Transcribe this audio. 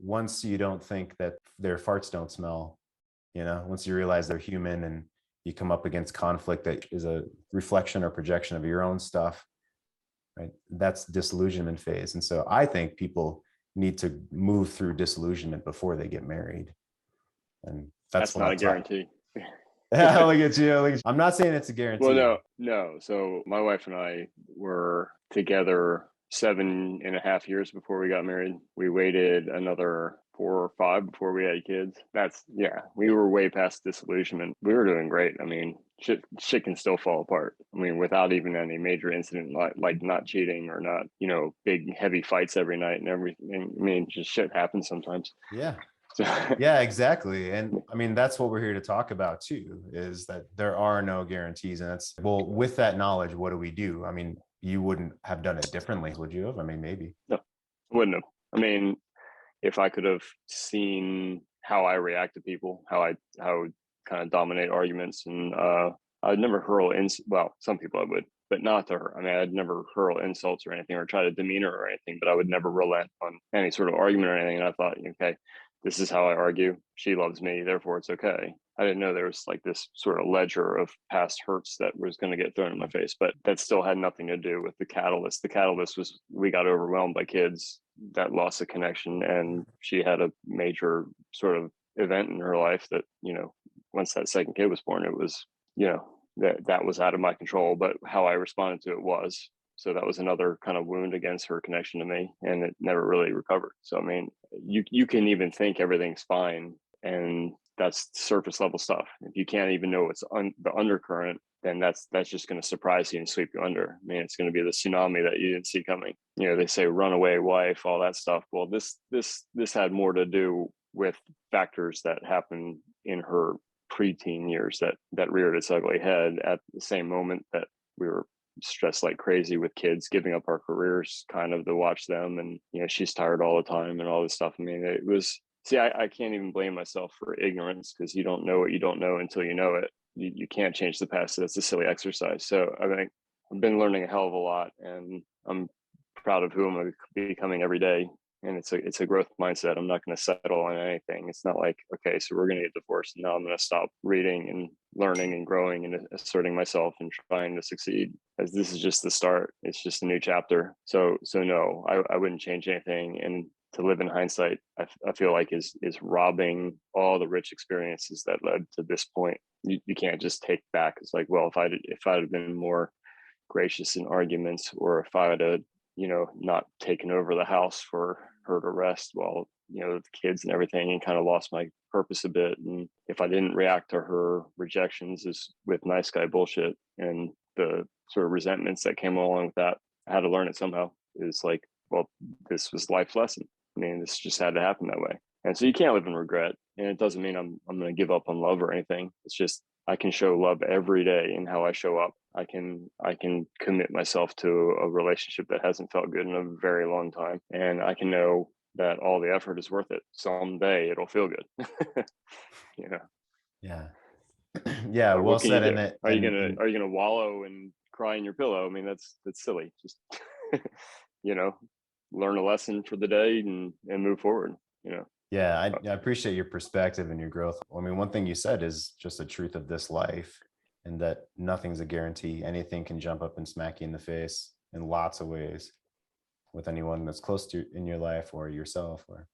once you don't think that their farts don't smell, once you realize they're human and you come up against conflict that is a reflection or projection of your own stuff, right? That's disillusionment phase. And so I think people need to move through disillusionment before they get married. And that's That's what not I'm a talking. guarantee. Look at you. I'm not saying it's a Well, guarantee. no. So my wife and I were together 7.5 years before we got married. We waited another 4 or 5 before we had kids. We were way past disillusionment. We were doing great. I mean, shit can still fall apart. I mean, without even any major incident, like not cheating or not, big heavy fights every night and everything. I mean, just shit happens sometimes. Yeah. So, Yeah, exactly. And I mean, that's what we're here to talk about too, is that there are no guarantees. And with that knowledge, what do we do? I mean, you wouldn't have done it differently, would you have? I mean, maybe. no, wouldn't have. I mean, if I could have seen how I react to people, how I would kind of dominate arguments, and I'd never hurl some people I would, but not to her. I mean, I'd never hurl insults or anything or try to demean her or anything, but I would never relent on any sort of argument or anything. And I thought, okay, this is how I argue. She loves me, therefore it's okay. I didn't know there was like this sort of ledger of past hurts that was going to get thrown in my face, but that still had nothing to do with the catalyst. The catalyst was we got overwhelmed by kids that lost the connection, and she had a major sort of event in her life that, once that second kid was born, it was, that was out of my control, but how I responded to it was. So that was another kind of wound against her connection to me, and it never really recovered. So I mean, you can even think everything's fine, and that's surface level stuff. If you can't even know what's the undercurrent, then that's just going to surprise you and sweep you under. I mean, it's going to be the tsunami that you didn't see coming. They say runaway wife, all that stuff. Well, this had more to do with factors that happened in her preteen years that reared its ugly head at the same moment that we were stressed like crazy with kids, giving up our careers kind of to watch them, and she's tired all the time and all this stuff. I mean, it was, I can't even blame myself for ignorance, because you don't know what you don't know until you know it. You can't change the past. So that's a silly exercise. So I think I've been learning a hell of a lot, and I'm proud of who I'm becoming every day. And it's a growth mindset. I'm not going to settle on anything. It's not like, okay, so we're going to get divorced, and now I'm going to stop reading and learning and growing and asserting myself and trying to succeed, as this is just the start. It's just a new chapter. So no, I wouldn't change anything. And to live in hindsight, I feel like is robbing all the rich experiences that led to this point. You can't just take back. It's like, well, if I'd have been more gracious in arguments, or if I had not taken over the house for her to rest while the kids and everything, and kind of lost my purpose a bit. And if I didn't react to her rejections as with nice guy bullshit and the sort of resentments that came along with that, I had to learn it somehow. It's like, well, this was life's lesson. I mean, this just had to happen that way. And so you can't live in regret. And it doesn't mean I'm going to give up on love or anything. It's just I can show love every day in how I show up. I can commit myself to a relationship that hasn't felt good in a very long time, and I can know that all the effort is worth it. Someday it'll feel good. Yeah. Yeah. But Well what can you said. do? And it, Are you gonna wallow and cry in your pillow? I mean, that's silly. Just learn a lesson for the day and move forward. yeah, I appreciate your perspective and your growth. I mean, one thing you said is just the truth of this life, and that nothing's a guarantee. Anything can jump up and smack you in the face in lots of ways, with anyone that's close to in your life or yourself. Or